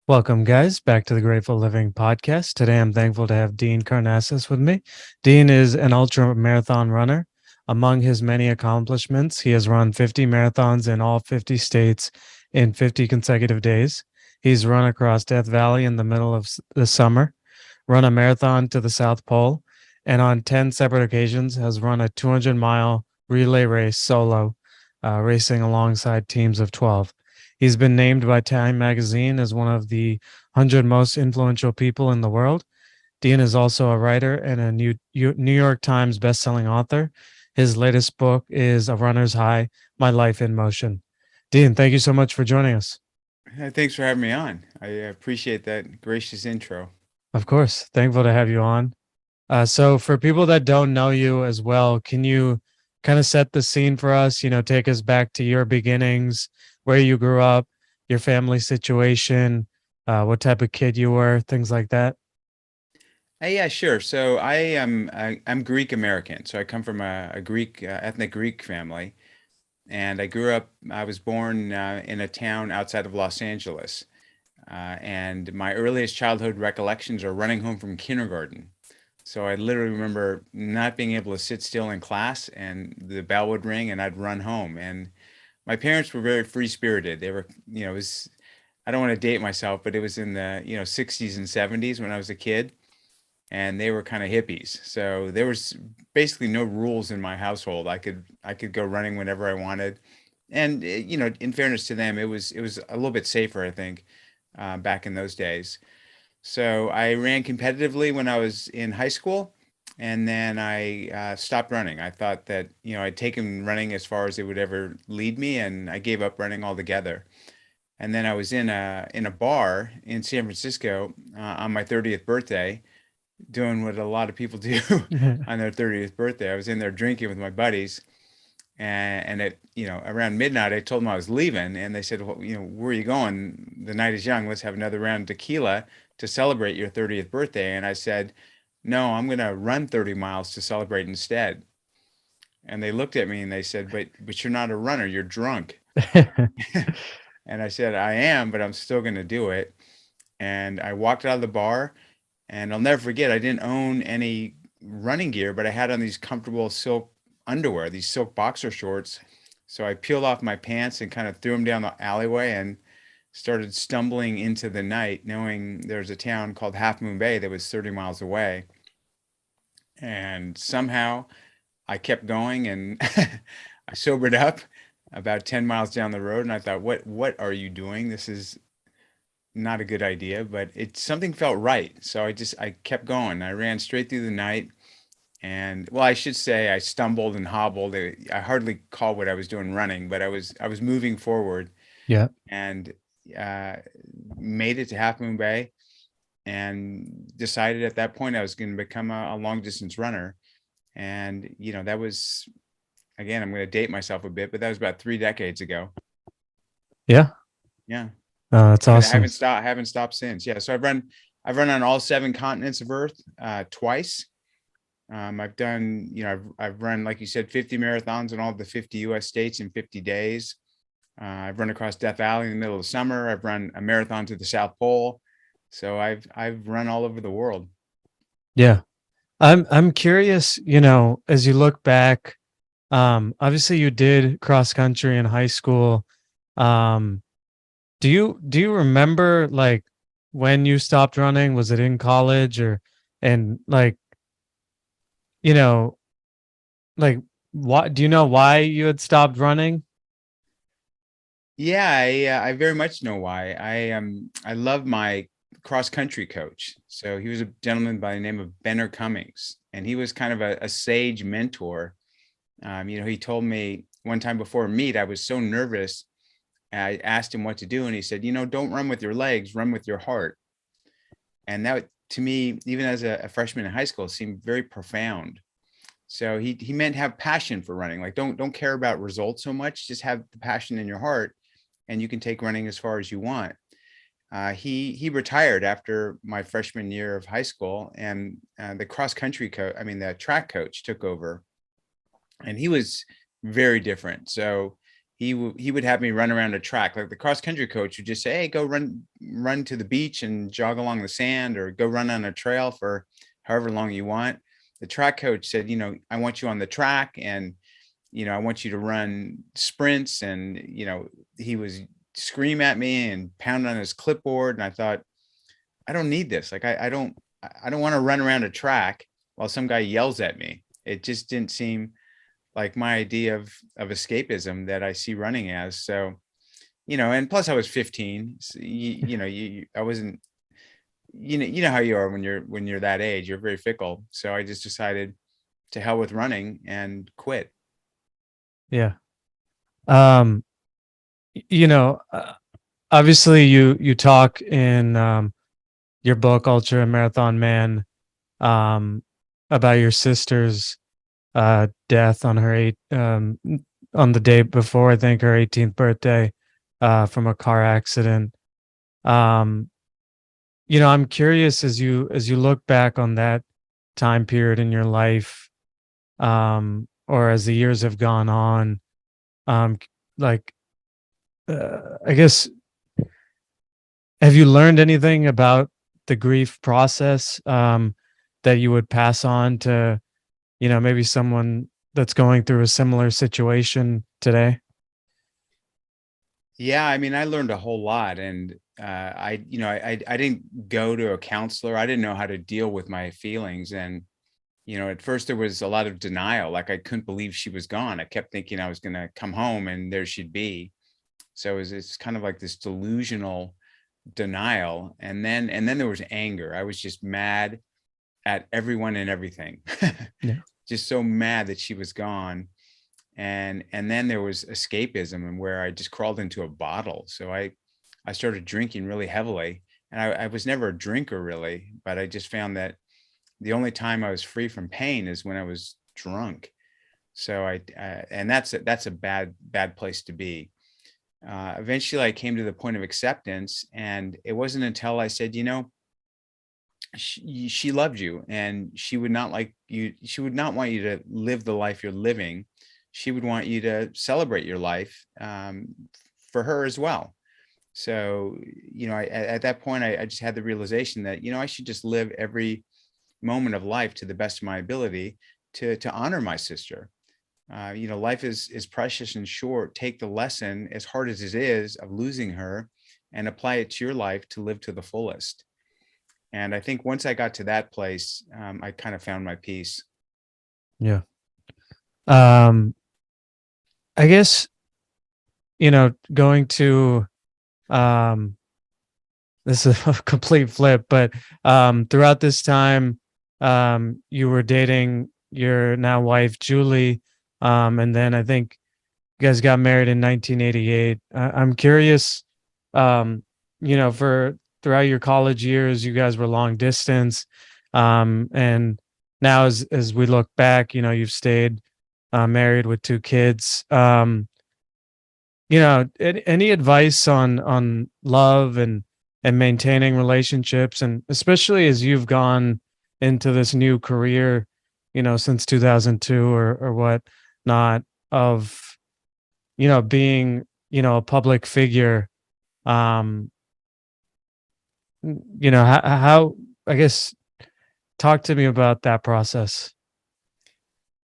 Welcome, guys, back to the Grateful Living podcast. Today, I'm thankful to have Dean Karnazes with me. Dean is an ultra marathon runner. Among his many accomplishments, he has run 50 marathons in all 50 states in 50 consecutive days. He's run across Death Valley in the middle of the summer, run a marathon to the South Pole, and on 10 separate occasions has run a 200-mile relay race solo, racing alongside teams of 12. He's been named by Time magazine as one of the 100 most influential people in the world. Dean is also a writer and a New York Times bestselling author. His latest book is A Runner's High: My Life in Motion. Dean, thank you so much for joining us. Thanks for having me on. I appreciate that gracious intro. Of course, thankful to have you on. So, for people that don't know you as well, can you kind of set the scene for us? Take us back to your beginnings, where you grew up, your family situation, what type of kid you were, things like that. Yeah, sure. So I'm Greek American. So I come from a Greek ethnic Greek family, and I grew up. I was born in a town outside of Los Angeles, and my earliest childhood recollections are running home from kindergarten. So I literally remember not being able to sit still in class, and the bell would ring, and I'd run home. And my parents were very free spirited. They were, it was. I don't want to date myself, but it was in the 60s and 70s when I was a kid, and they were kind of hippies. So there was basically no rules in my household. I could go running whenever I wanted, and in fairness to them, it was a little bit safer, I think, back in those days. So I ran competitively when I was in high school, and then I stopped running. I thought that I'd taken running as far as it would ever lead me, and I gave up running altogether. And then I was in a bar in San Francisco on my 30th birthday, doing what a lot of people do on their 30th birthday. I was in there drinking with my buddies, and at around midnight, I told them I was leaving, and they said, "Well, where are you going? The night is young. Let's have another round of tequila to celebrate your 30th birthday." And I said, "No, I'm going to run 30 miles to celebrate instead." And they looked at me and they said, "But you're not a runner. You're drunk." And I said, "I am, but I'm still going to do it." And I walked out of the bar, and I'll never forget, I didn't own any running gear, but I had on these comfortable silk underwear, these silk boxer shorts. So I peeled off my pants and kind of threw them down the alleyway and started stumbling into the night, knowing there's a town called Half Moon Bay that was 30 miles away. And somehow I kept going, and I sobered up about 10 miles down the road, and I thought, what are you doing? This is not a good idea, but something felt right. So I kept going. I ran straight through the night, and well, I should say I stumbled and hobbled. I hardly call what I was doing running, but I was moving forward, Yeah. and uh, made it to Half Moon Bay, and decided at that point I was going to become a long distance runner. And that was, again, I'm going to date myself a bit, but that was about 3 decades ago. Yeah. Yeah. That's But I awesome. haven't stopped since. Yeah, so I've run on all seven continents of Earth twice. I've done, I've run, like you said, 50 marathons in all the 50 U.S. states in 50 days. I've run across Death Valley in the middle of summer. I've run a marathon to the South Pole. So I've run all over the world. Yeah. I'm curious, as you look back, obviously you did cross country in high school. Um, do you remember like when you stopped running? Was it in college or and you know, like what do you know why you had stopped running? Yeah, I very much know why. I love my cross country coach. So he was a gentleman by the name of Benner Cummings, and he was kind of a sage mentor. He told me one time before a meet, I was so nervous. I asked him what to do, and he said, "Don't run with your legs, run with your heart." And that, to me, even as a freshman in high school, seemed very profound. So he meant have passion for running. Like don't care about results so much. Just have the passion in your heart, and you can take running as far as you want. He retired after my freshman year of high school, and the cross country coach, I mean the track coach, took over, and he was very different. So he would have me run around a track. Like the cross country coach would just say, "Hey, go run to the beach and jog along the sand, or go run on a trail for however long you want." The track coach said, "I want you on the track, and I want you to run sprints." And he was scream at me and pound on his clipboard, and I thought, I don't need this. Like I don't want to run around a track while some guy yells at me. It just didn't seem like my idea of escapism that I see running as. So, and plus I was 15. So I wasn't, you know how you are when you're that age, you're very fickle. So I just decided to hell with running and quit. Yeah. Um, you know, obviously you talk in your book Ultra Marathon Man um about your sister's death on her on the day before, I think, her 18th birthday, from a car accident. Um, I'm curious, as you look back on that time period in your life, or as the years have gone on, um, like, I guess, have you learned anything about the grief process, that you would pass on to, maybe someone that's going through a similar situation today? Yeah, I mean, I learned a whole lot, and I didn't go to a counselor. I didn't know how to deal with my feelings, and at first there was a lot of denial. Like I couldn't believe she was gone. I kept thinking I was going to come home and there she'd be. So it's kind of like this delusional denial, and then there was anger. I was just mad at everyone and everything. Yeah. Just so mad that she was gone. And then there was escapism, and where I just crawled into a bottle. So I started drinking really heavily, and I was never a drinker really, but I just found that the only time I was free from pain is when I was drunk. So and that's a bad place to be. Eventually I came to the point of acceptance, and it wasn't until I said, she loved you, and she would not want you to live the life you're living. She would want you to celebrate your life, for her as well. So at that point I just had the realization that I should just live every moment of life to the best of my ability, to honor my sister. Life is precious and short. Take the lesson, as hard as it is, of losing her, and apply it to your life to live to the fullest. And I think once I got to that place, I kind of found my peace. Yeah. Um, I guess, going to, um, this is a complete flip, but throughout this time, you were dating your now wife, Julie. And then I think you guys got married in 1988. I'm curious, for throughout your college years, you guys were long distance. And now, as we look back, you've stayed married with two kids. Any advice on love and maintaining relationships, and especially as you've gone into this new career, since 2002 or what not, of being a public figure. um how, I guess, talk to me about that process.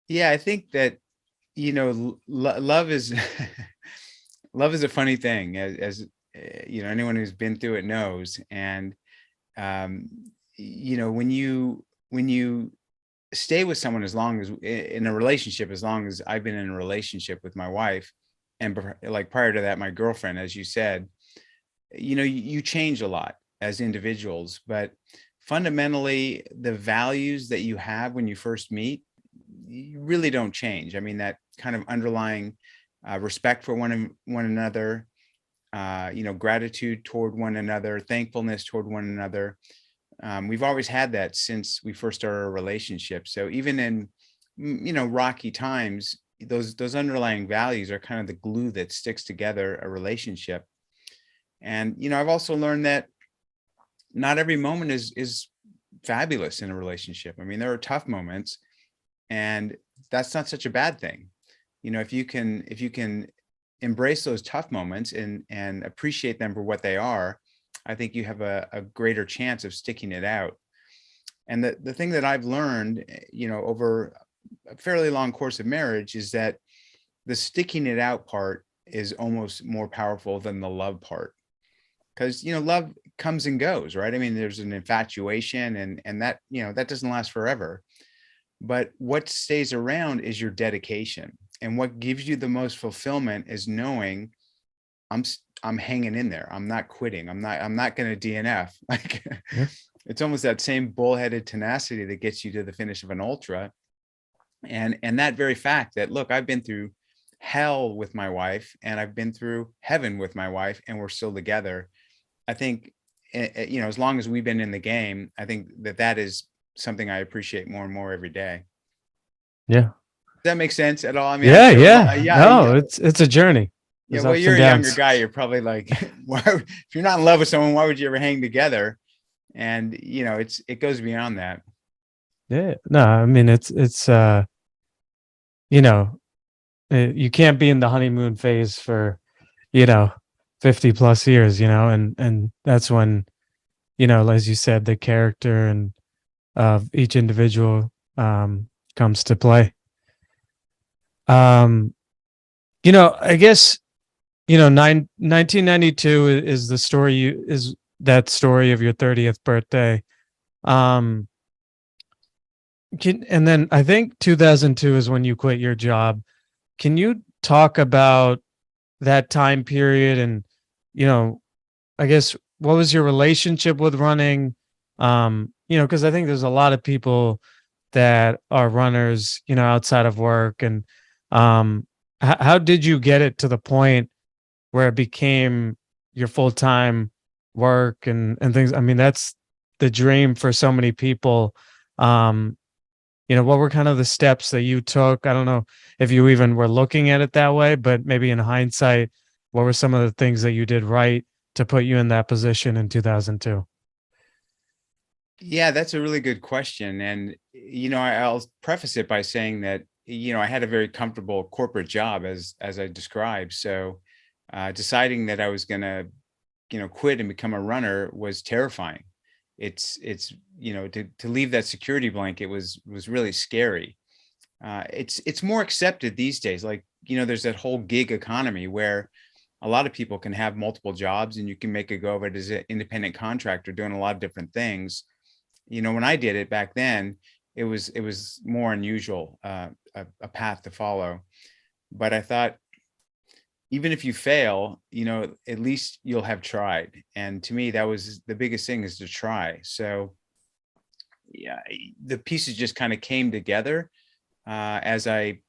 Yeah, I think that love is love is a funny thing, anyone who's been through it knows. And um, when you stay with someone, as long as in a relationship, as long as I've been in a relationship with my wife, and like prior to that, my girlfriend, as you said, you change a lot as individuals, but fundamentally the values that you have when you first meet, you really don't change. I mean, that kind of underlying respect for one another, gratitude toward one another, thankfulness toward one another. We've always had that since we first started our relationship. So even in rocky times, those underlying values are kind of the glue that sticks together a relationship. And I've also learned that not every moment is fabulous in a relationship. I mean, there are tough moments, and that's not such a bad thing. If you can embrace those tough moments and appreciate them for what they are, I think you have a greater chance of sticking it out. And the thing that I've learned, over a fairly long course of marriage is that the sticking it out part is almost more powerful than the love part. Because, love comes and goes, right? I mean, there's an infatuation and that, that doesn't last forever. But what stays around is your dedication. And what gives you the most fulfillment is knowing I'm hanging in there. I'm not quitting. I'm not going to DNF. Like Yeah. it's almost that same bullheaded tenacity that gets you to the finish of an ultra. And that very fact that, look, I've been through hell with my wife and I've been through heaven with my wife and we're still together. I think, as long as we've been in the game, I think that is something I appreciate more and more every day. Yeah. Does that make sense at all? I mean, I'm Yeah. sure, Yeah. yeah, No, it's a journey. yeah. There's Well, ups you're and a younger downs. guy. You're probably like, if you're not in love with someone, why would you ever hang together? And it goes beyond that. Yeah. No, I mean you know, you can't be in the honeymoon phase for, you know, 50 plus years, and that's when, as you said, the character and of each individual comes to play. Um, I guess, 1992 is the story is that story of your 30th birthday. Um, and then I think 2002 is when you quit your job. Can you talk about that time period and, you know, I guess what was your relationship with running? Because I think there's a lot of people that are runners, outside of work. And how did you get it to the point where it became your full time work and things? I mean, that's the dream for so many people. Um, what were kind of the steps that you took? I don't know if you even were looking at it that way, but maybe in hindsight, what were some of the things that you did right to put you in that position in 2002? Yeah, that's a really good question. And, I'll preface it by saying that, I had a very comfortable corporate job as I described. So deciding that I was going to, quit and become a runner was terrifying. It's, to leave that security blanket was really scary. It's more accepted these days. Like, there's that whole gig economy where a lot of people can have multiple jobs and you can make a go of it as an independent contractor doing a lot of different things. When I did it back then, it was more unusual, a path to follow. But I thought, even if you fail, at least you'll have tried. And to me, that was the biggest thing, is to try. So yeah, the pieces just kind of came together as I,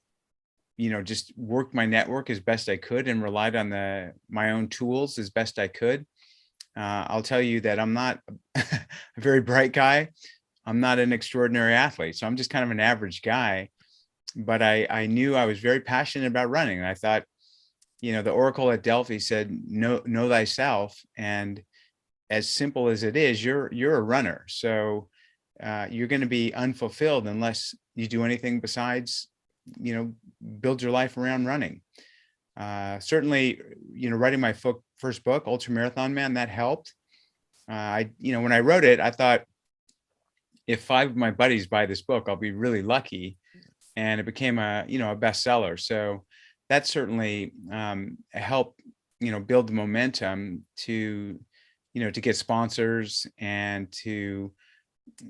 just worked my network as best I could and relied on my own tools as best I could. I'll tell you that I'm not a very bright guy. I'm not an extraordinary athlete. So I'm just kind of an average guy. But I knew I was very passionate about running. And I thought, the Oracle at Delphi said, know thyself. And as simple as it is, you're a runner. So you're going to be unfulfilled unless you do anything besides, build your life around running. Certainly, writing my first book, Ultramarathon, man, that helped. When I wrote it, I thought, if 5 of my buddies buy this book, I'll be really lucky. And it became a bestseller. So that certainly helped, build the momentum to, to get sponsors and to,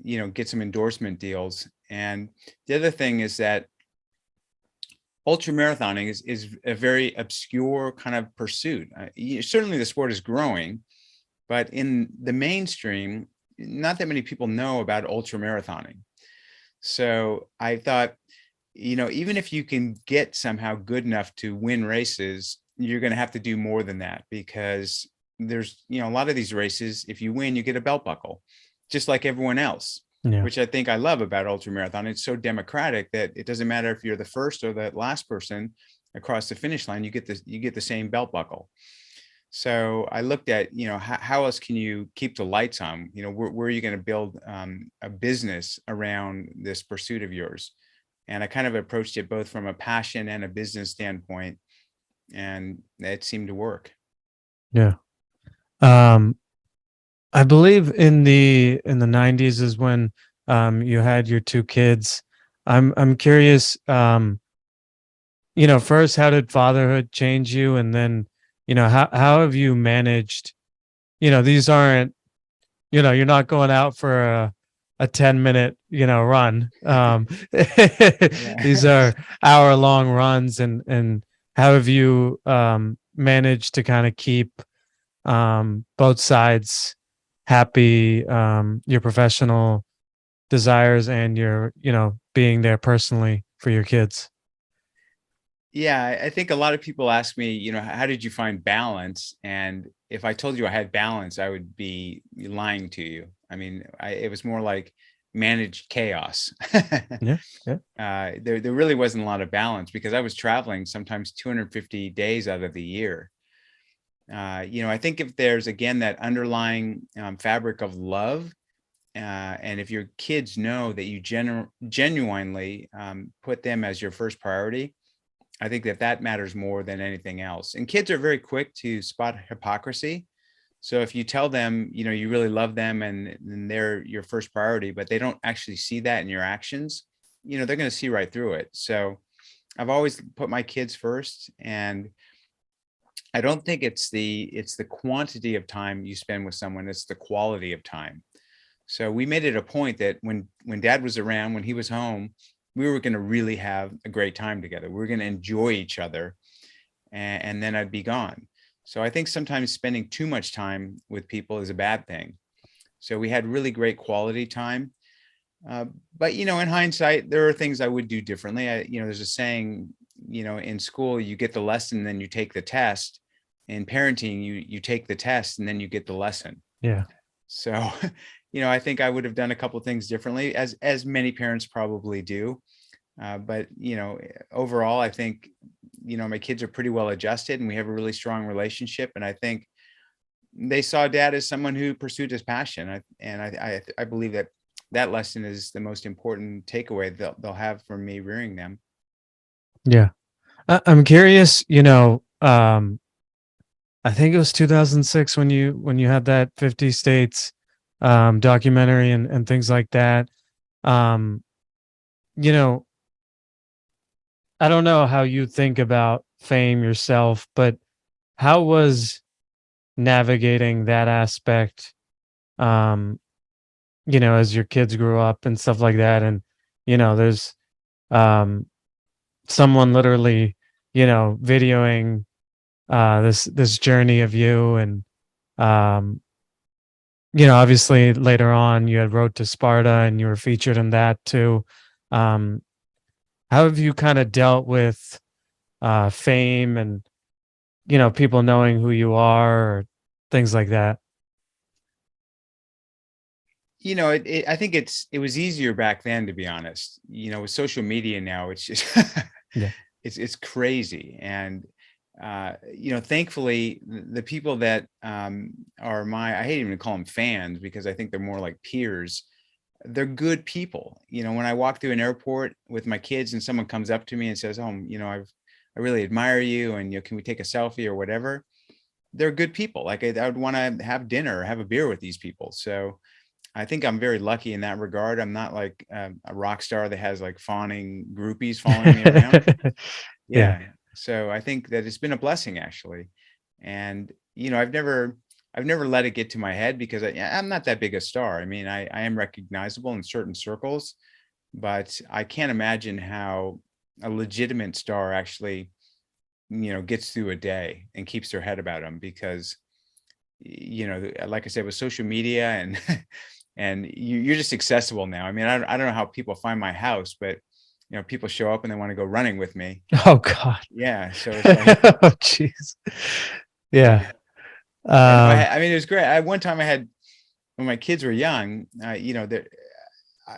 get some endorsement deals. And the other thing is that ultramarathoning is a very obscure kind of pursuit. Certainly the sport is growing, but in the mainstream, not that many people know about ultramarathoning. So I thought, even if you can get somehow good enough to win races, you're going to have to do more than that, because there's, a lot of these races, if you win, you get a belt buckle, just like everyone else, Yeah. which I think I love about ultramarathon. It's so democratic that it doesn't matter if you're the first or the last person across the finish line, you get the same belt buckle. So I looked at, how else can you keep the lights on? Where are you going to build a business around this pursuit of yours? And I kind of approached it both from a passion and a business standpoint. and it seemed to work. Yeah. Um, I believe in the 90s is when you had your two kids. I'm curious, first, how did fatherhood change you? And then, how have you managed, these aren't, you're not going out for a 10-minute, run. These Yeah. are hour-long runs, and how have you managed to kind of keep both sides happy, your professional desires and your, being there personally for your kids? Yeah, I think a lot of people ask me, how did you find balance? And if I told you I had balance, I would be lying to you. I mean, it was more like managed chaos. Yeah, yeah, There really wasn't a lot of balance because I was traveling sometimes 250 days out of the year. I think if there's again that underlying fabric of love, and if your kids know that you genuinely put them as your first priority, I think that matters more than anything else. And kids are very quick to spot hypocrisy. So if you tell them, you really love them and they're your first priority, but they don't actually see that in your actions, they're going to see right through it. So I've always put my kids first, and I don't think it's the quantity of time you spend with someone, it's the quality of time. So we made it a point that when dad was around, when he was home, we were going to really have a great time together. We were going to enjoy each other, and then I'd be gone. So I think sometimes spending too much time with people is a bad thing. So we had really great quality time. Uh, but in hindsight, there are things I would do differently. There's a saying, in school you get the lesson, then you take the test. In parenting, you take the test and then you get the lesson. yeah, So, I think I would have done a couple of things differently, as many parents probably do. But overall, I think my kids are pretty well adjusted, and we have a really strong relationship. And I think they saw dad as someone who pursued his passion. I believe that lesson is the most important takeaway they'll have from me rearing them. yeah. I'm curious, I think it was 2006 when you had that 50 states documentary and things like that. Um, you know, I don't know how you think about fame yourself, but how was navigating that aspect, um, as your kids grew up and stuff like that? And, there's um someone literally, videoing this journey of you, and um obviously later on you had Road to Sparta and you were featured in that too. um how have you kind of dealt with fame and people knowing who you are, or things like that? I think it was easier back then, to be honest. With social media now, it's just Yeah, it's crazy. And thankfully, the people that are I hate even to call them fans, because I think they're more like peers. They're good people. When I walk through an airport with my kids and someone comes up to me and says, "Oh, I really admire you, and can we take a selfie or whatever?" They're good people. Like I would want to have dinner or have a beer with these people. So I think I'm very lucky in that regard. I'm not like a rock star that has like fawning groupies following me around. yeah, Yeah. So I think that it's been a blessing, actually. And I've never let it get to my head, because I'm not that big a star. I mean, I am recognizable in certain circles, but I can't imagine how a legitimate star actually, gets through a day and keeps their head about them, because like I said, with social media and and you're just accessible now. I mean, I don't know how people find my house, but people show up and they want to go running with me. oh god. Yeah, so it's like, Oh jeez. yeah. Yeah. And um I mean, it was great. One time I had, when my kids were young,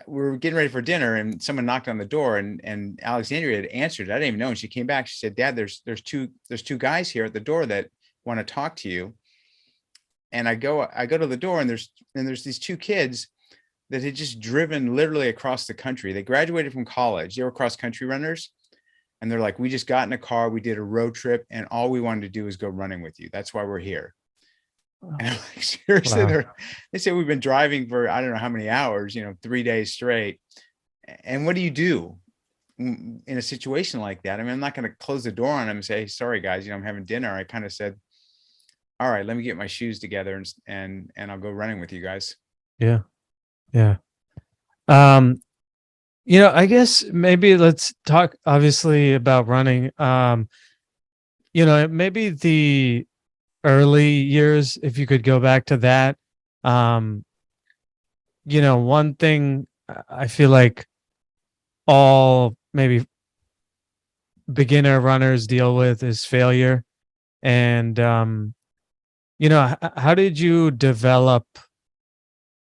we were getting ready for dinner and someone knocked on the door, and Alexandria had answered. I didn't even know. And she came back. She said, "Dad, there's two guys here at the door that want to talk to you." And I go to the door, and there's these two kids that had just driven literally across the country. They graduated from college. They were cross country runners, And they're like, we just got in a car, we did a road trip, and all we wanted to do is go running with you. That's why we're here. And I'm like, seriously? Wow. They say we've been driving for I don't know how many hours, 3 days straight. And what do you do in a situation like that? I mean, I'm not going to close the door on them and say, sorry guys, I'm having dinner. I kind of said, all right, let me get my shoes together and I'll go running with you guys. Yeah. Yeah. Um, I guess maybe let's talk obviously about running. Maybe the early years, if you could go back to that. Um, one thing I feel like all maybe beginner runners deal with is failure. And how did you develop?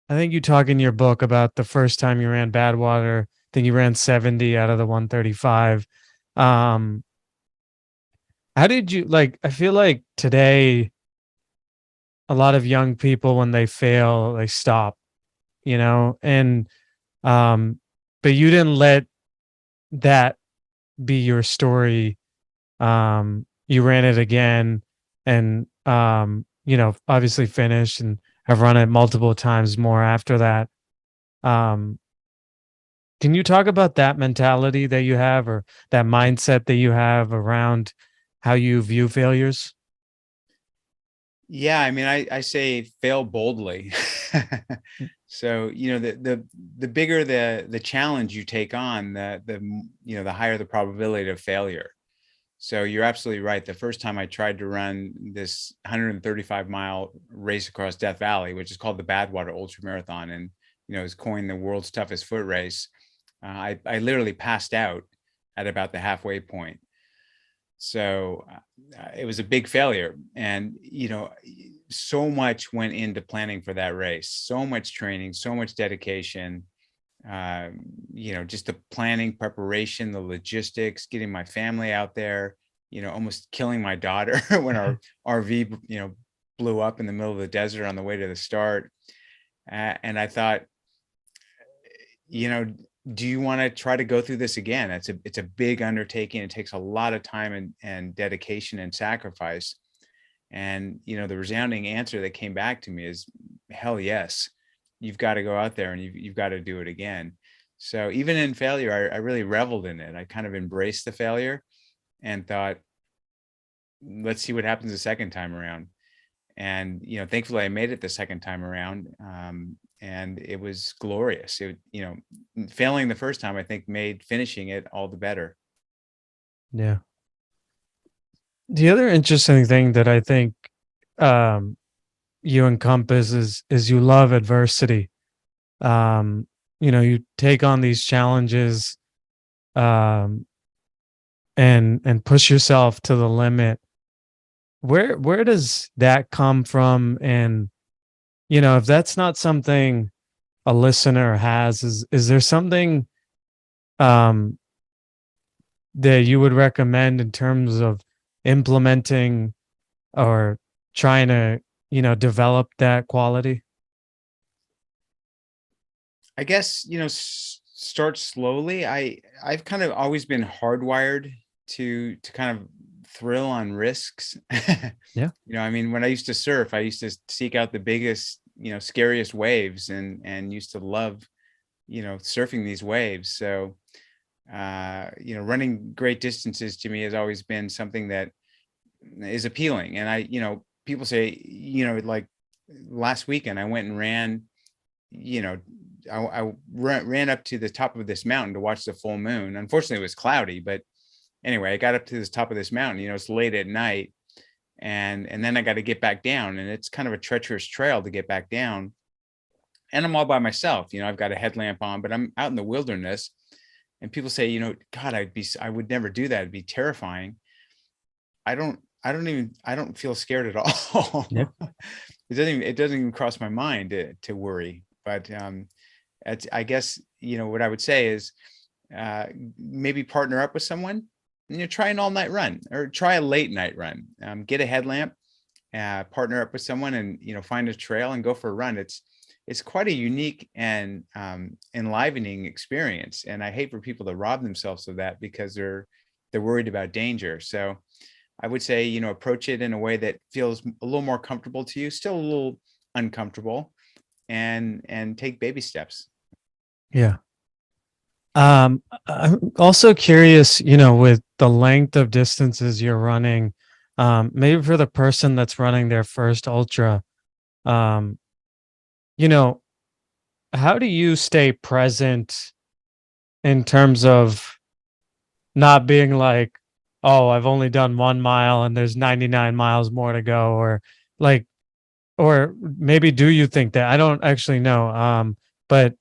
I think you talk in your book about the first time you ran Badwater. I think you ran 70 out of the 135. Um, how did you like? I feel like today, a lot of young people, when they fail, they stop, and, um, but you didn't let that be your story. You ran it again and, obviously finished and have run it multiple times more after that. Um, can you talk about that mentality that you have or that mindset that you have around how you view failures? Yeah, I mean, I say fail boldly. So, the bigger the challenge you take on, the higher the probability of failure. So you're absolutely right. The first time I tried to run this 135-mile race across Death Valley, which is called the Badwater Ultramarathon, and is coined the world's toughest foot race, I literally passed out at about the halfway point. So it was a big failure, and so much went into planning for that race. So much training, so much dedication. uh, just the planning, preparation, the logistics, getting my family out there, almost killing my daughter when our RV, blew up in the middle of the desert on the way to the start. And I thought, you know, do you want to try to go through this again? It's a big undertaking. It takes a lot of time and dedication and sacrifice. And, the resounding answer that came back to me is hell yes. You've got to go out there and you've got to do it again. So even in failure, I really reveled in it. I kind of embraced the failure and thought, let's see what happens the second time around. And, thankfully I made it the second time around. And it was glorious. Failing the first time, I think, made finishing it all the better. Yeah. The other interesting thing that I think, um, you encompass is you love adversity. Um, you take on these challenges, um, and push yourself to the limit. Where does that come from? And if that's not something a listener has, is there something, um, that you would recommend in terms of implementing or trying to, develop that quality? I guess, start slowly. I've kind of always been hardwired to kind of thrill on risks. Yeah. I mean, when I used to surf, I used to seek out the biggest, scariest waves and used to love, surfing these waves. So, running great distances to me has always been something that is appealing. And people say, like last weekend I went and ran, you know, I ran up to the top of this mountain to watch the full moon. Unfortunately, it was cloudy, but anyway, I got up to the top of this mountain. It's late at night, and then I got to get back down, and it's kind of a treacherous trail to get back down. And I'm all by myself. I've got a headlamp on, but I'm out in the wilderness. And people say, God, I would never do that. It'd be terrifying. I don't feel scared at all. Yeah. It doesn't even cross my mind to worry. But I guess, what I would say is uh, maybe partner up with someone and try an all night run or try a late night run. Get a headlamp, partner up with someone, and find a trail and go for a run. It's quite a unique and enlivening experience, and I hate for people to rob themselves of that because they're worried about danger. So I would say, approach it in a way that feels a little more comfortable to you, still a little uncomfortable, and take baby steps. Yeah. I'm also curious, with the length of distances you're running, maybe for the person that's running their first ultra, um, you know, how do you stay present in terms of not being like, oh, I've only done 1 mile and there's 99 miles more to go, or like, or maybe do you think that? I don't actually know. But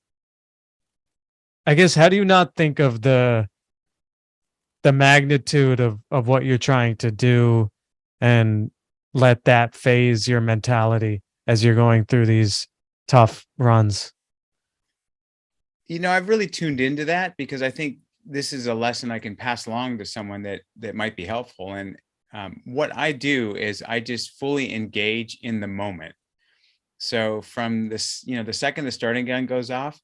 I guess how do you not think of the magnitude of what you're trying to do and let that phase your mentality as you're going through these tough runs? I've really tuned into that because I think this is a lesson I can pass along to someone that might be helpful. And what I do is I just fully engage in the moment. So from this, the second the starting gun goes off,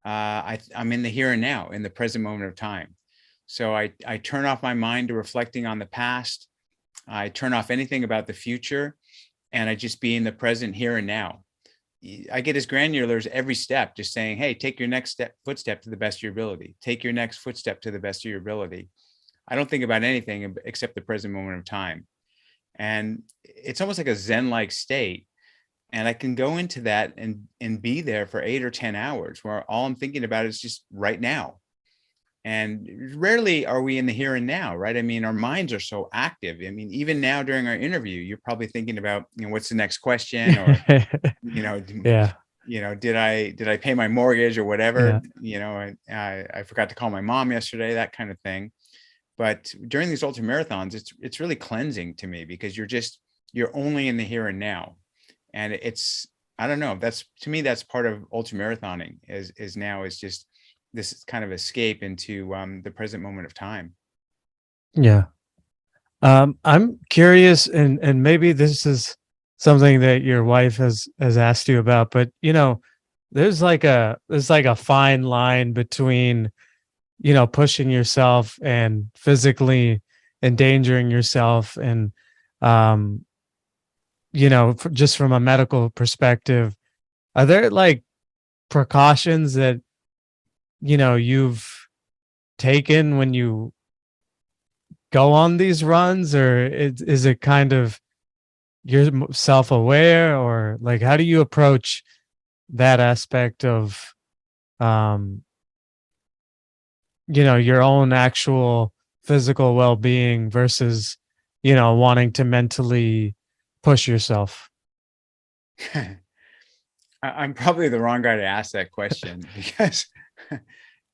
I'm in the here and now, in the present moment of time. So I turn off my mind to reflecting on the past. I turn off anything about the future, and I just be in the present here and now. I get as granular as every step, just saying, hey, take your next footstep to the best of your ability. Take your next footstep to the best of your ability. I don't think about anything except the present moment of time. And it's almost like a Zen-like state. And I can go into that and be there for 8 or 10 hours where all I'm thinking about is just right now. And rarely are we in the here and now, right? I mean, our minds are so active. I mean, even now during our interview, you're probably thinking about, what's the next question, or, you know, Yeah. did I pay my mortgage or Yeah. whatever? I forgot to call my mom yesterday, that kind of thing. But during these ultra marathons, it's really cleansing to me because you're only in the here and now. And it's, I don't know, that's, to me, that's part of ultra marathoning is just this kind of escape into the present moment of time. Yeah. I'm curious, and maybe this is something that your wife has asked you about, but there's like a fine line between pushing yourself and physically endangering yourself, and um, just from a medical perspective, are there like precautions that you've taken when you go on these runs, or is it kind of you're self-aware, or like how do you approach that aspect of um your own actual physical well-being versus wanting to mentally push yourself? I'm probably the wrong guy to ask that question because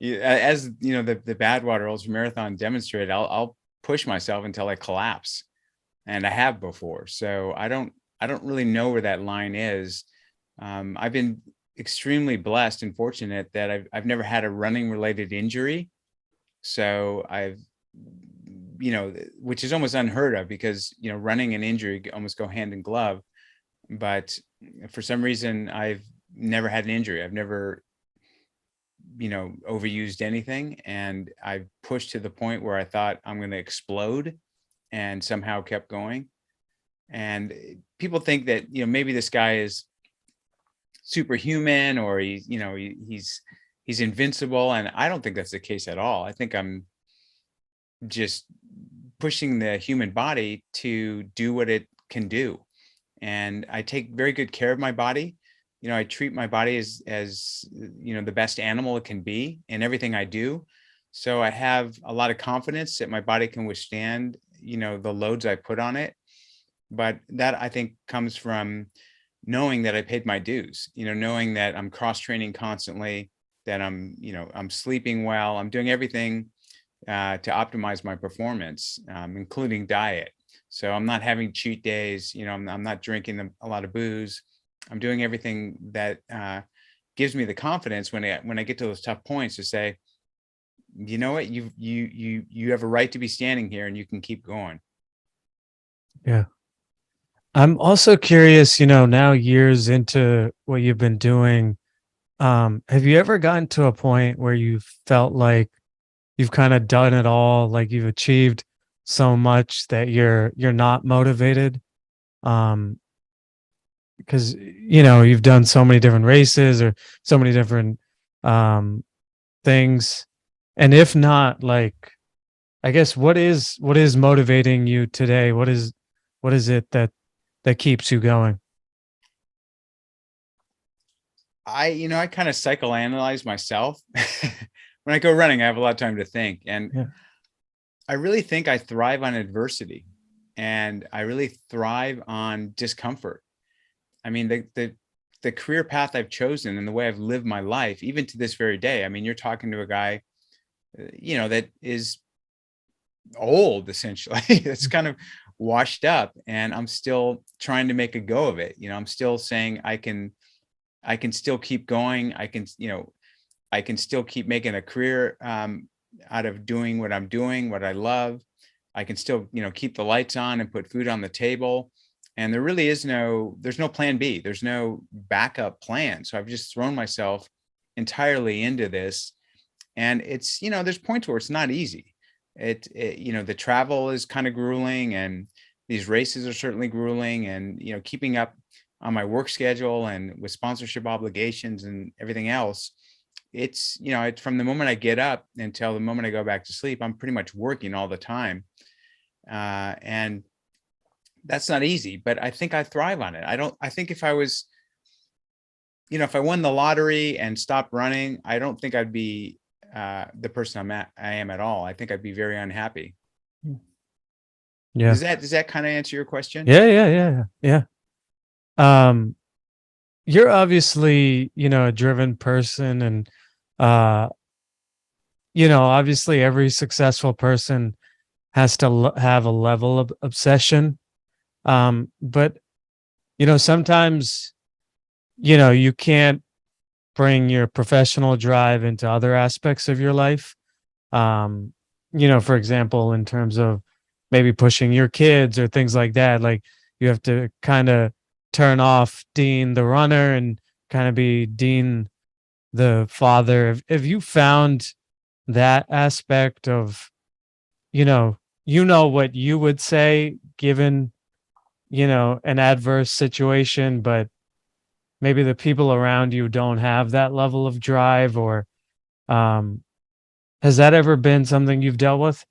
as the Badwater Ultra Marathon demonstrated, I'll push myself until I collapse, and I have before. So I don't really know where that line is. I've been extremely blessed and fortunate that I've never had a running related injury. So which is almost unheard of because, running and injury almost go hand in glove. But for some reason, I've never had an injury. I've never, overused anything. And I pushed to the point where I thought I'm going to explode and somehow kept going. And people think that, maybe this guy is superhuman, or he's invincible. And I don't think that's the case at all. I think I'm just pushing the human body to do what it can do. And I take very good care of my body. I treat my body as the best animal it can be in everything I do. So I have a lot of confidence that my body can withstand, the loads I put on it. But that, I think, comes from knowing that I paid my dues, knowing that I'm cross training constantly, that I'm sleeping well, I'm doing everything to optimize my performance, including diet. So I'm not having cheat days. I'm not drinking a lot of booze. I'm doing everything that gives me the confidence when I get to those tough points to say, you know what, you have a right to be standing here, and you can keep going. Yeah. I'm also curious, now years into what you've been doing, have you ever gotten to a point where you felt like you've kind of done it all, like you've achieved so much that you're not motivated, um because you've done so many different races or so many different um things. And if not, like, I guess what is motivating you today? What is it that keeps you going? I kind of psychoanalyze myself. When I go running, I have a lot of time to think, and Yeah. I really think I thrive on adversity, and I really thrive on discomfort. I mean, the career path I've chosen and the way I've lived my life, even to this very day. I mean, you're talking to a guy, that is old essentially. It's kind of washed up, and I'm still trying to make a go of it. I'm still saying I can still keep going. I can still keep making a career out of doing what I'm doing, what I love. I can still, keep the lights on and put food on the table. And there really there's no plan B. There's no backup plan. So I've just thrown myself entirely into this. And it's, there's points where it's not easy. The travel is kind of grueling, and these races are certainly grueling, and, keeping up on my work schedule and with sponsorship obligations and everything else. It's from the moment I get up until the moment I go back to sleep, I'm pretty much working all the time. And that's not easy, but I think I thrive on it. I think if I won the lottery and stopped running, I don't think I'd be the person I am at all. I think I'd be very unhappy. Yeah. Does that kind of answer your question? Yeah, yeah, yeah, yeah. Um, you're obviously, a driven person, and uh, obviously every successful person has to have a level of obsession. But sometimes, you can't bring your professional drive into other aspects of your life. Um, for example, in terms of maybe pushing your kids or things like that, like you have to kind of turn off Dean the runner and kind of be Dean the father. Have you found that aspect of, you know, what you would say given, an adverse situation, but maybe the people around you don't have that level of drive, or um has that ever been something you've dealt with?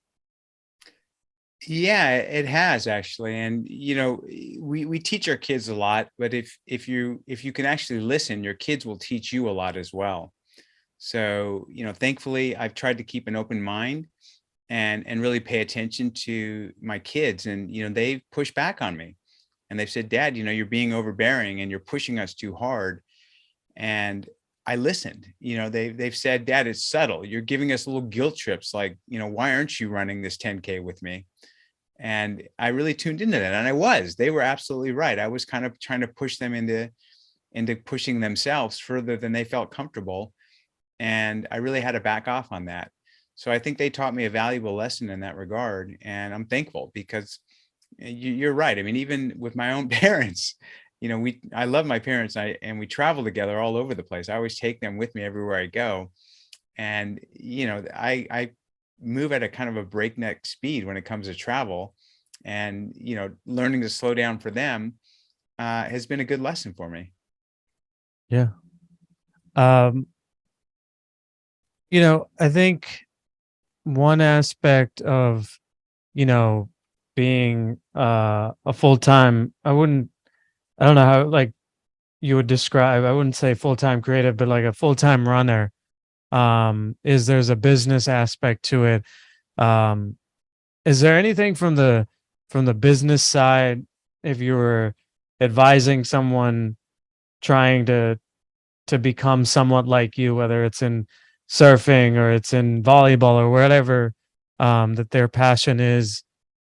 Yeah, it has actually. And we teach our kids a lot, but if you can actually listen, your kids will teach you a lot as well. So, thankfully I've tried to keep an open mind and really pay attention to my kids. And they've pushed back on me, and they've said, "Dad, you're being overbearing and you're pushing us too hard." And I listened. They've said, "Dad, it's subtle. You're giving us little guilt trips, like, why aren't you running this 10K with me?" And I really tuned into that, and they were absolutely right. I was kind of trying to push them into pushing themselves further than they felt comfortable, and I really had to back off on that. So I think they taught me a valuable lesson in that regard, and I'm thankful because you're right. I mean, even with my own parents, I love my parents, and we travel together all over the place. I always take them with me everywhere I go, and I move at a kind of a breakneck speed when it comes to travel, and learning to slow down for them has been a good lesson for me. Yeah. um I think one aspect of, you know being a full-time, I don't know how, like, you would describe, I wouldn't say full-time creative, but like a full-time runner, is there's a business aspect to it. um is there anything from the business side, if you were advising someone trying to become somewhat like you, whether it's in surfing or it's in volleyball or whatever, that their passion is,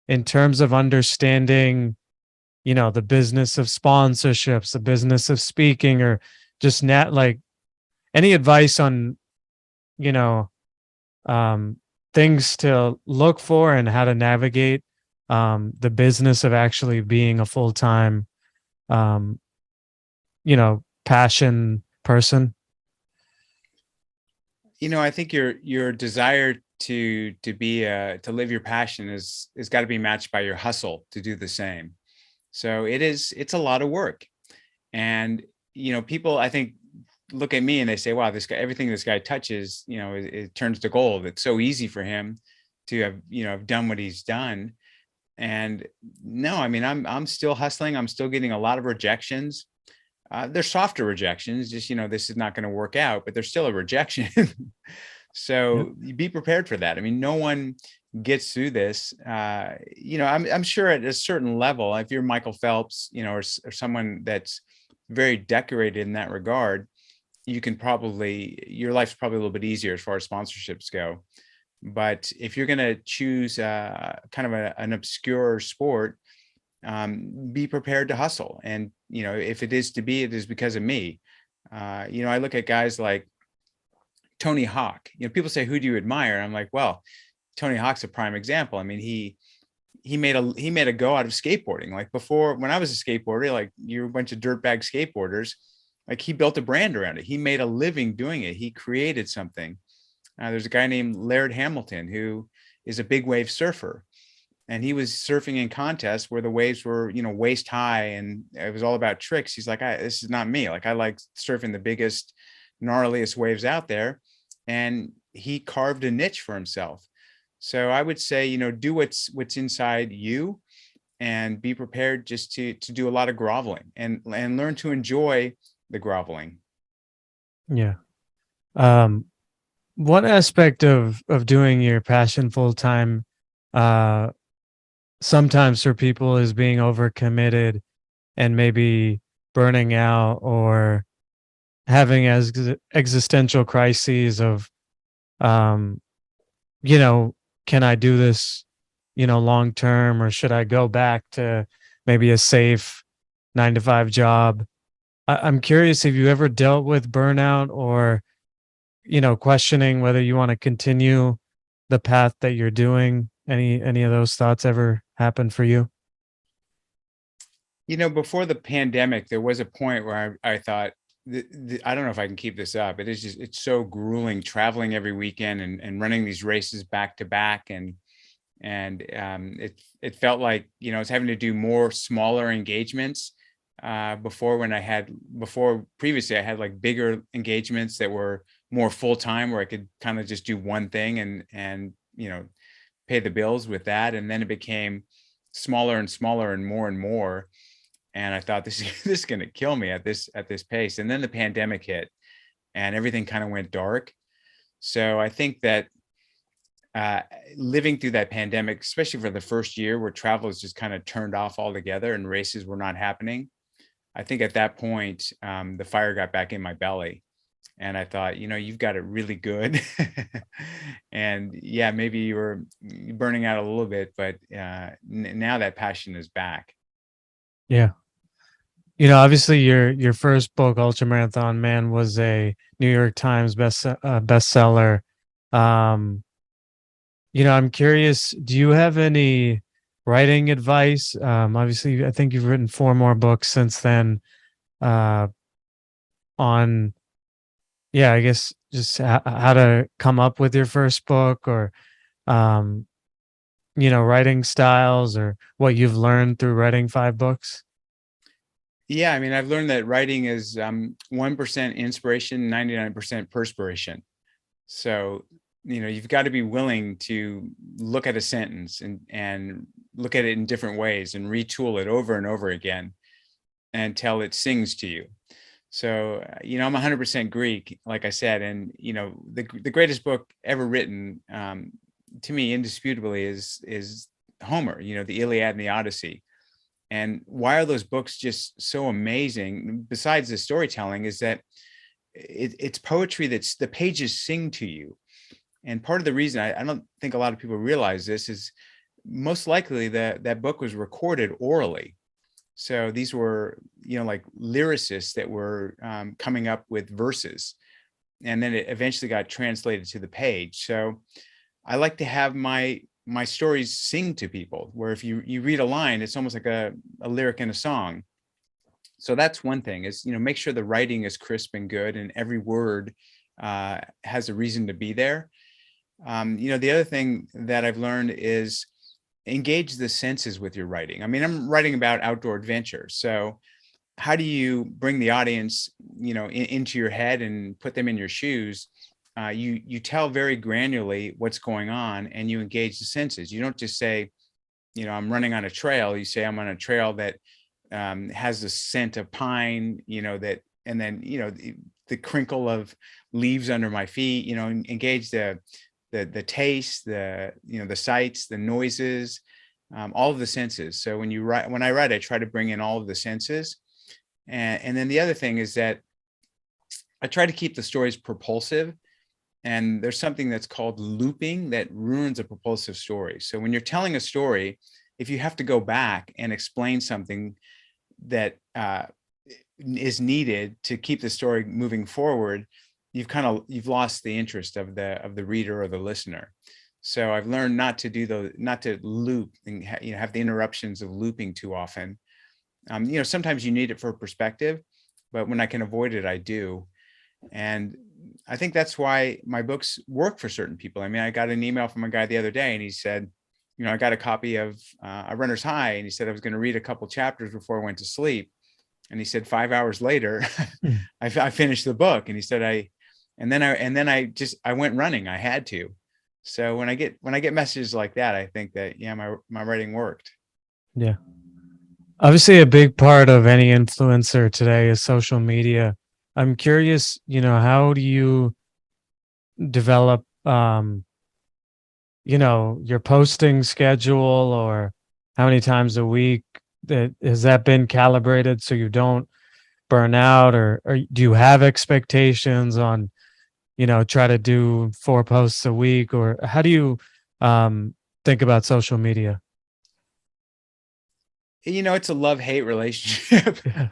in terms of understanding, the business of sponsorships, the business of speaking, or just not like any advice on, you know, um, things to look for and how to navigate the business of actually being a full time, um, passion person. I think your desire to live your passion is got to be matched by your hustle to do the same. So it's a lot of work. And people, I think, look at me and they say, wow, this guy, everything this guy touches, it turns to gold. It's so easy for him to have done what he's done. And no, I mean, I'm still hustling. I'm still getting a lot of rejections. They're softer rejections, just, this is not going to work out, but there's still a rejection. Yeah. So you be prepared for that. I mean, no one gets through this. I'm sure at a certain level, if you're Michael Phelps, or someone that's very decorated in that regard, your life's probably a little bit easier as far as sponsorships go. But if you're going to choose kind of an obscure sport, be prepared to hustle. And, if it is to be, it is because of me. I look at guys like Tony Hawk. People say, who do you admire? I'm like, well, Tony Hawk's a prime example. I mean, he made a go out of skateboarding. Like before, when I was a skateboarder, like you're a bunch of dirtbag skateboarders, like he built a brand around it. He made a living doing it. He created something. There's a guy named Laird Hamilton who is a big wave surfer, and he was surfing in contests where the waves were, waist high, and it was all about tricks. He's like, this is not me. Like I like surfing the biggest, gnarliest waves out there, and he carved a niche for himself. So I would say, do what's inside you, and be prepared just to do a lot of groveling and learn to enjoy the groveling. Yeah. Um, what aspect of doing your passion full time, uh, sometimes for people is being overcommitted and maybe burning out or having as existential crises of, um, you know, can I do this, long term, or should I go back to maybe a safe 9 to 5 job? I'm curious if you ever dealt with burnout or, questioning whether you want to continue the path that you're doing. Any of those thoughts ever happen for you? Before the pandemic, there was a point where I thought, I don't know if I can keep this up. It's so grueling traveling every weekend and running these races back to back. And it felt like, I was having to do more smaller engagements. Before previously I had like bigger engagements that were more full time, where I could kind of just do one thing and pay the bills with that. And then it became smaller and smaller and more. And I thought, this is going to kill me at this pace. And then the pandemic hit and everything kind of went dark. So I think that uh, living through that pandemic, especially for the first year where travel was just kind of turned off altogether and races were not happening, I think at that point, the fire got back in my belly. And I thought, you've got it really good. And yeah, maybe you were burning out a little bit, but now that passion is back. Yeah. Obviously your first book, Ultramarathon Man, was a New York Times bestseller. Um, I'm curious, do you have any writing advice? Obviously, I think you've written 4 more books since then, uh, on, yeah, I guess just how to come up with your first book, or, um, writing styles, or what you've learned through writing 5 books. Yeah, I mean, I've learned that writing is 1% inspiration, 99% perspiration. So, you've got to be willing to look at a sentence and look at it in different ways and retool it over and over again until it sings to you. So, I'm 100% Greek, like I said, and the greatest book ever written, to me, indisputably, is Homer. The Iliad and the Odyssey. And why are those books just so amazing? Besides the storytelling, is that it's poetry that's the pages sing to you. And part of the reason I don't think a lot of people realize this is most likely that book was recorded orally. So these were, like lyricists that were coming up with verses, and then it eventually got translated to the page. So I like to have my stories sing to people, where if you read a line, it's almost like a lyric in a song. So that's one thing, is, make sure the writing is crisp and good and every word has a reason to be there. The other thing that I've learned is engage the senses with your writing. I mean, I'm writing about outdoor adventure. So how do you bring the audience, into your head and put them in your shoes? You tell very granularly what's going on, and you engage the senses. You don't just say, I'm running on a trail. You say, I'm on a trail that has the scent of pine, and then, the crinkle of leaves under my feet, engage the taste, the sights, the noises, all of the senses. So when I write, I try to bring in all of the senses. And then the other thing is that I try to keep the stories propulsive. And there's something that's called looping that ruins a propulsive story. So when you're telling a story, if you have to go back and explain something that is needed to keep the story moving forward, you've lost the interest of the reader or the listener. So I've learned not to loop and have the interruptions of looping too often. Sometimes you need it for perspective, but when I can avoid it, I do. And I think that's why my books work for certain people. I mean, I got an email from a guy the other day, and he said, I got a copy of A Runner's High, and he said I was going to read a couple chapters before I went to sleep. And he said 5 hours later, Mm. I finished the book. And he said I went running. I had to. So when I get messages like that, I think that my writing worked. Yeah. Obviously, a big part of any influencer today is social media. I'm curious, how do you develop, your posting schedule, or how many times a week that has that been calibrated so you don't burn out, or do you have expectations on, try to do 4 posts a week, or how do you think about social media? It's a love-hate relationship. Yeah.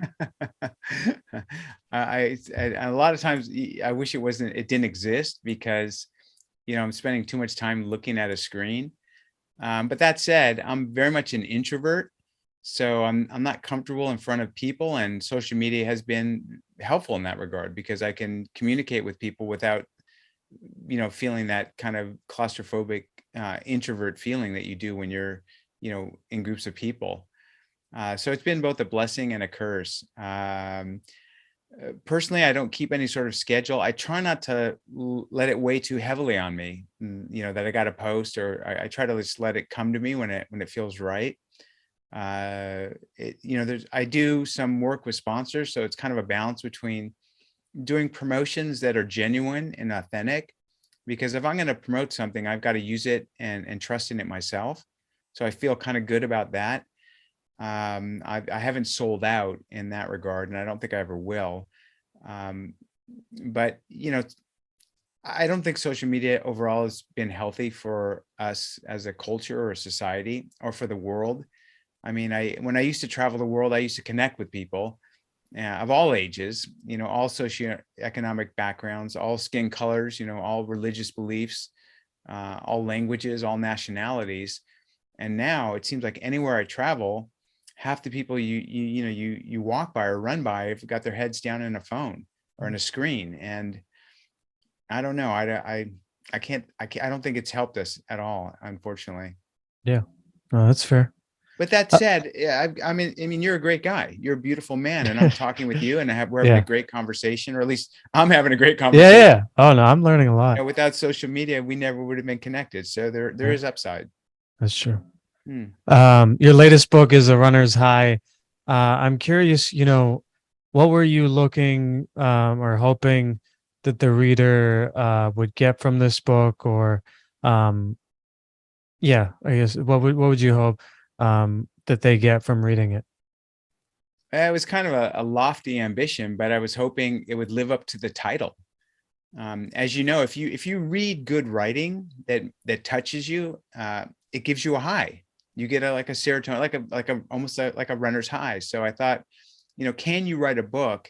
A lot of times I wish it didn't exist, because I'm spending too much time looking at a screen. But that said, I'm very much an introvert, so I'm not comfortable in front of people, and social media has been helpful in that regard, because I can communicate with people without feeling that kind of claustrophobic introvert feeling that you do when you're in groups of people. So it's been both a blessing and a curse. Personally, I don't keep any sort of schedule. I try not to let it weigh too heavily on me, that I got to post, or I try to just let it come to me when it feels right. I do some work with sponsors, so it's kind of a balance between doing promotions that are genuine and authentic, because if I'm going to promote something, I've got to use it and trust in it myself. So I feel kind of good about that. I haven't sold out in that regard, and I don't think I ever will. Um, but I don't think social media overall has been healthy for us as a culture or a society, or for the world. I mean, when I used to travel the world, I used to connect with people of all ages, all socioeconomic backgrounds, all skin colors, all religious beliefs, all languages, all nationalities. And now it seems like anywhere I travel, half the people you walk by or run by have got their heads down in a phone or in a screen. And I don't know. I don't think it's helped us at all, unfortunately. Yeah. No, that's fair. But that Uh, said, yeah, I mean, you're a great guy. You're a beautiful man, and I'm talking with you, and we're having a yeah. great conversation, or at least I'm having a great Yeah. conversation. Yeah. Oh no, I'm learning a lot. Without social media, we never would have been connected. So there Yeah, is upside. that's true. Hmm. Your latest book is A Runner's High. I'm curious, what were you looking, or hoping that the reader would get from this book, or um, yeah, I guess what would you hope that they get from reading it? It was kind of a lofty ambition, but I was hoping it would live up to the title. As you know, if you read good writing that touches you, it gives you a high. You get like a serotonin, like a almost like a runner's high. So I thought, can you write a book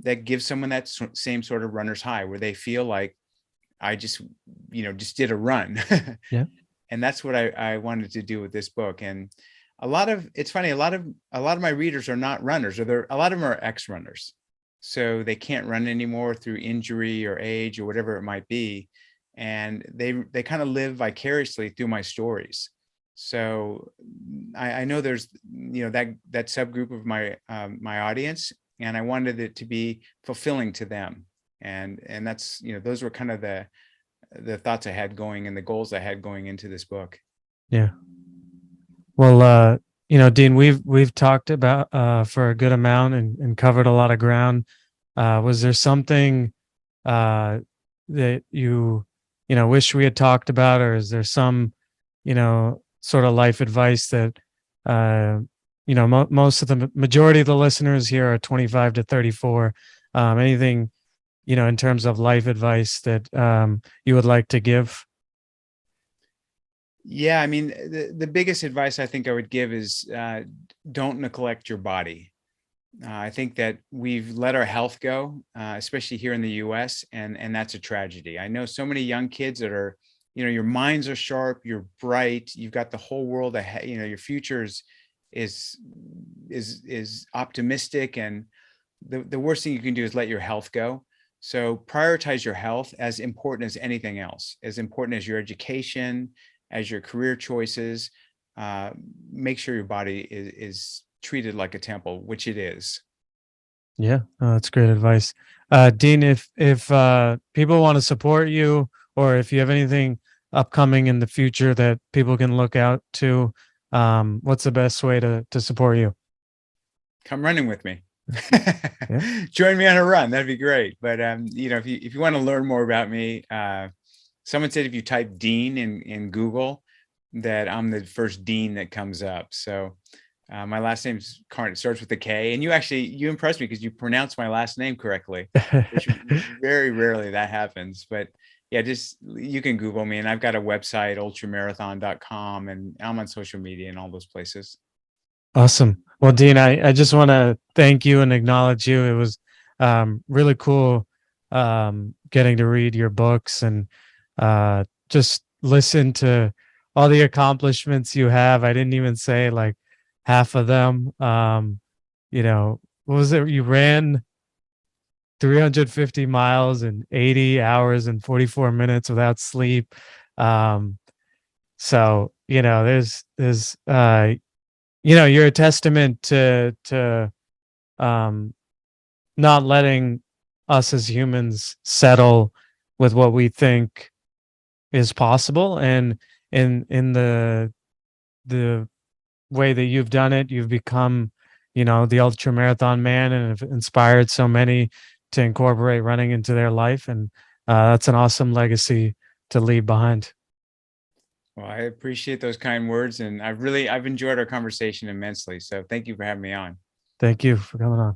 that gives someone that same sort of runner's high, where they feel like I just did a run. Yeah. And that's what I wanted to do with this book. And it's funny, a lot of my readers are not runners, or a lot of them are ex-runners. So they can't run anymore through injury or age or whatever it might be. and they kind of live vicariously through my stories. So I know there's that subgroup of my audience, and I wanted it to be fulfilling to them, and that's those were kind of the thoughts I had going and the goals I had going into this book. Yeah. Well, Dean, we've talked about for a good amount and covered a lot of ground. Was there something uh, that you wish we had talked about, or is there some sort of life advice that uh, most of the majority of the listeners here are 25 to 34? Anything in terms of life advice that you would like to give? Yeah, I mean, the biggest advice I think I would give is don't neglect your body. I think that we've let our health go, especially here in the U.S., and that's a tragedy. I know so many young kids that are, your minds are sharp, you're bright, you've got the whole world ahead. Your future is is optimistic, and the worst thing you can do is let your health go. So prioritize your health as important as anything else, as important as your education, as your career choices. Uh, Make sure your body is treated like a temple, which it is. Yeah, that's great advice. Dean, if people want to support you, or if you have anything upcoming in the future that people can look out to, what's the best way to support you? Come running with me. Yeah. Join me on a run. That'd be great. But if you want to learn more about me, someone said if you type Dean in Google, that I'm the first Dean that comes up. So my last name's Karn. It starts with a K, and you impressed me because you pronounced my last name correctly, which very rarely that happens. But yeah, just you can Google me, and I've got a website, ultramarathon.com, and I'm on social media and all those places. Awesome. Well, Dean, I just want to thank you and acknowledge you. It was really cool getting to read your books and just listen to all the accomplishments you have. I didn't even say like half of them. What was it? You ran 350 miles in 80 hours and 44 minutes without sleep. Um, so, you're a testament to um not letting us as humans settle with what we think is possible, and in the way that you've done it, you've become the ultra marathon man and have inspired so many to incorporate running into their life, and that's an awesome legacy to leave behind. Well, I appreciate those kind words, and I've enjoyed our conversation immensely. So thank you for having me on. Thank you for coming on.